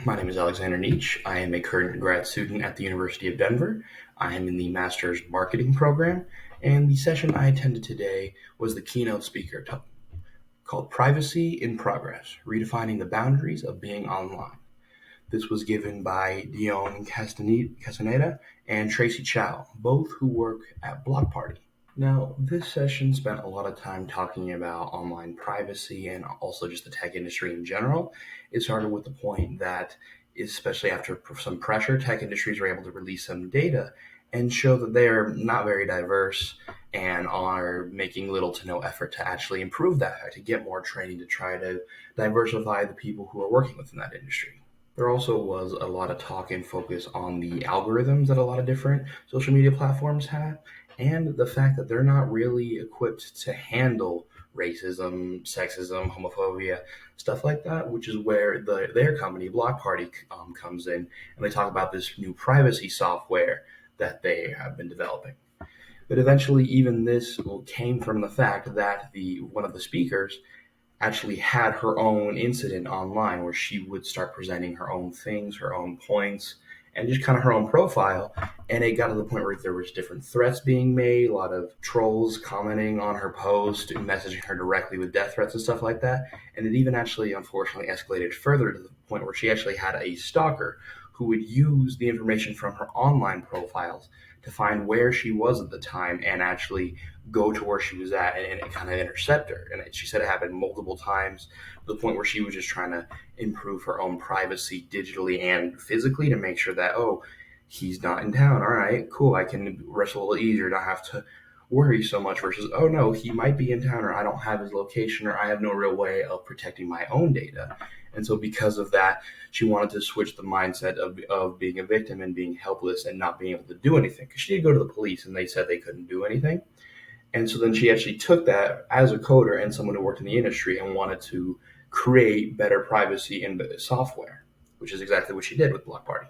My name is Alexander Nietzsche. I am a current grad student at the University of Denver. I am in the Master's Marketing program, and the session I attended today was the keynote speaker called Privacy in Progress, Redefining the Boundaries of Being Online. This was given by Dion Castaneda and Tracy Chow, both who work at Block Party. Now, this session spent a lot of time talking about online privacy and also just the tech industry in general. It started with the point that, especially after some pressure, tech industries were able to release some data and show that they are not very diverse and are making little to no effort to actually improve that, to get more training to try to diversify the people who are working within that industry. There also was a lot of talk and focus on the algorithms that a lot of different social media platforms have, and the fact that they're not really equipped to handle racism, sexism, homophobia, stuff like that, which is where their company, Block Party, comes in, and they talk about this new privacy software that they have been developing. But eventually, even this came from the fact that one of the speakers actually had her own incident online where she would start presenting her own things, her own points, and just kind of her own profile. And it got to the point where there was different threats being made, a lot of trolls commenting on her post, messaging her directly with death threats and stuff like that. And it even actually, unfortunately, escalated further to the point where she actually had a stalker who would use the information from her online profiles to find where she was at the time and actually go to where she was at and kind of intercept her. And she said it happened multiple times to the point where she was just trying to improve her own privacy digitally and physically to make sure that, oh, he's not in town. All right, cool. I can rest a little easier, not have to worry so much versus, oh no, he might be in town or I don't have his location or I have no real way of protecting my own data. And so because of that, she wanted to switch the mindset of being a victim and being helpless and not being able to do anything. Because she did go to the police and they said they couldn't do anything. And so then she actually took that as a coder and someone who worked in the industry and wanted to create better privacy in software, which is exactly what she did with Block Party.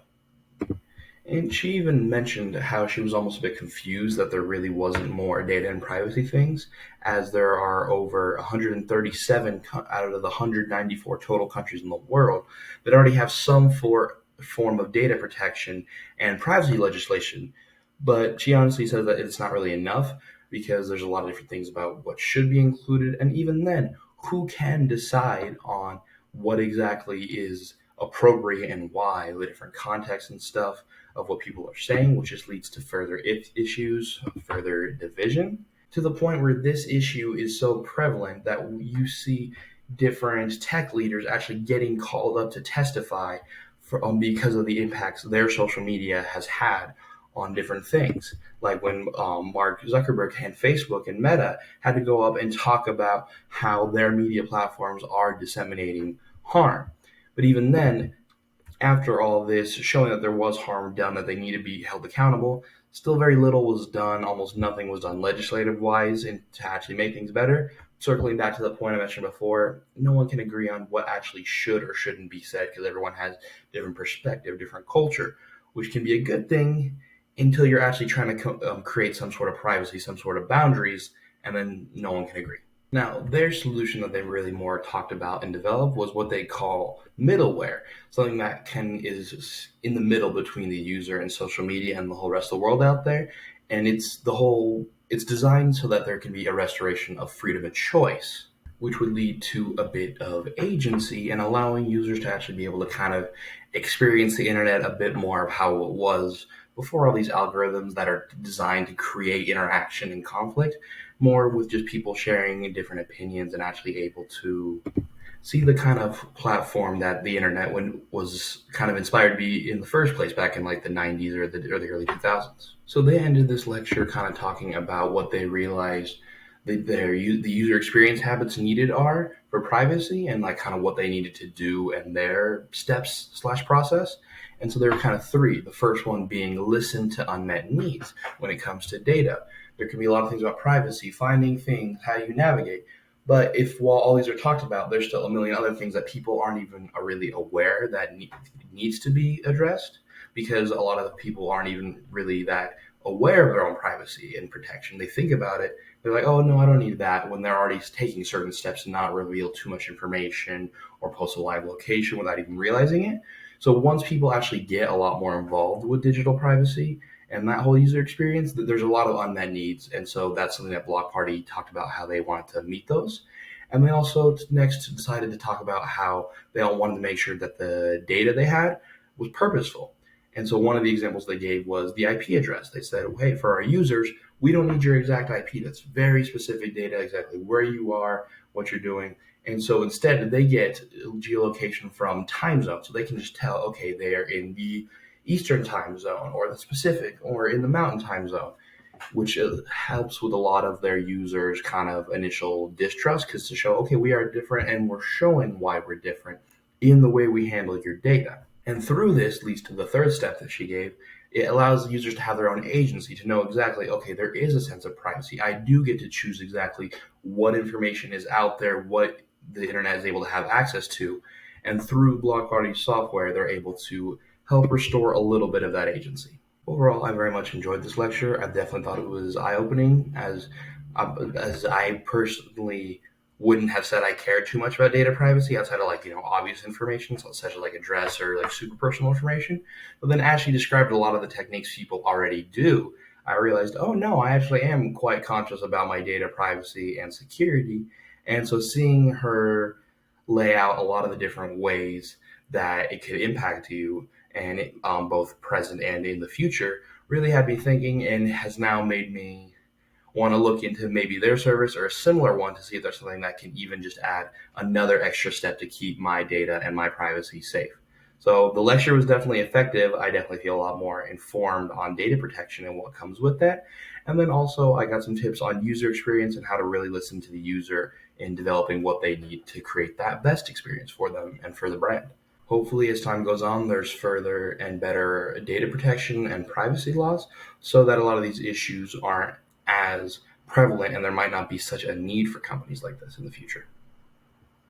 And she even mentioned how she was almost a bit confused that there really wasn't more data and privacy things, as there are over 137 out of the 194 total countries in the world that already have some form of data protection and privacy legislation. But she honestly says that it's not really enough because there's a lot of different things about what should be included. And even then, who can decide on what exactly is appropriate and why, the different contexts and stuff of what people are saying, which just leads to further issues, further division, to the point where this issue is so prevalent that you see different tech leaders actually getting called up to testify because of the impacts their social media has had on different things. Like when Mark Zuckerberg and Facebook and Meta had to go up and talk about how their media platforms are disseminating harm. But even then, after all this, showing that there was harm done, that they need to be held accountable, still very little was done. Almost nothing was done legislative-wise and to actually make things better. Circling back to the point I mentioned before, no one can agree on what actually should or shouldn't be said because everyone has different perspective, different culture, which can be a good thing until you're actually trying to create some sort of privacy, some sort of boundaries, and then no one can agree. Now, their solution that they really more talked about and developed was what they call middleware, something that is in the middle between the user and social media and the whole rest of the world out there. And it's designed so that there can be a restoration of freedom of choice, which would lead to a bit of agency and allowing users to actually be able to kind of experience the internet a bit more of how it was before all these algorithms that are designed to create interaction and conflict, more with just people sharing different opinions and actually able to see the kind of platform that the internet was kind of inspired to be in the first place back in like the 90s or the early 2000s. So they ended this lecture kind of talking about what they realized the user experience habits needed are for privacy and like kind of what they needed to do and their steps/process. And so there are kind of three. The first one being listen to unmet needs when it comes to data. There can be a lot of things about privacy, finding things, how you navigate. But if while all these are talked about, there's still a million other things that people aren't even really aware that needs to be addressed because a lot of the people aren't even really that aware of their own privacy and protection. They think about it. They're like, oh, no, I don't need that when they're already taking certain steps to not reveal too much information or post a live location without even realizing it. So once people actually get a lot more involved with digital privacy and that whole user experience, there's a lot of unmet needs. And so that's something that Block Party talked about how they wanted to meet those. And they also next decided to talk about how they all wanted to make sure that the data they had was purposeful. And so one of the examples they gave was the IP address. They said, hey, for our users, we don't need your exact IP. That's very specific data, exactly where you are, what you're doing. And so instead, they get geolocation from time zone. So they can just tell, okay, they are in the Eastern time zone or the Pacific or in the Mountain time zone, which helps with a lot of their users' kind of initial distrust because to show, okay, we are different and we're showing why we're different in the way we handle your data. And through this leads to the third step that she gave. It allows users to have their own agency, to know exactly, okay, there is a sense of privacy. I do get to choose exactly what information is out there, what the internet is able to have access to. And through Block Party software, they're able to help restore a little bit of that agency. Overall, I very much enjoyed this lecture. I definitely thought it was eye-opening as I personally wouldn't have said I cared too much about data privacy outside of obvious information, so such as like address or like super personal information. But then as she described a lot of the techniques people already do, I realized, oh no, I actually am quite conscious about my data privacy and security. And so seeing her lay out a lot of the different ways that it could impact you and both present and in the future really had me thinking and has now made me want to look into maybe their service or a similar one to see if there's something that can even just add another extra step to keep my data and my privacy safe. So the lecture was definitely effective. I definitely feel a lot more informed on data protection and what comes with that. And then also I got some tips on user experience and how to really listen to the user in developing what they need to create that best experience for them and for the brand. Hopefully, as time goes on, there's further and better data protection and privacy laws so that a lot of these issues aren't as prevalent and there might not be such a need for companies like this in the future.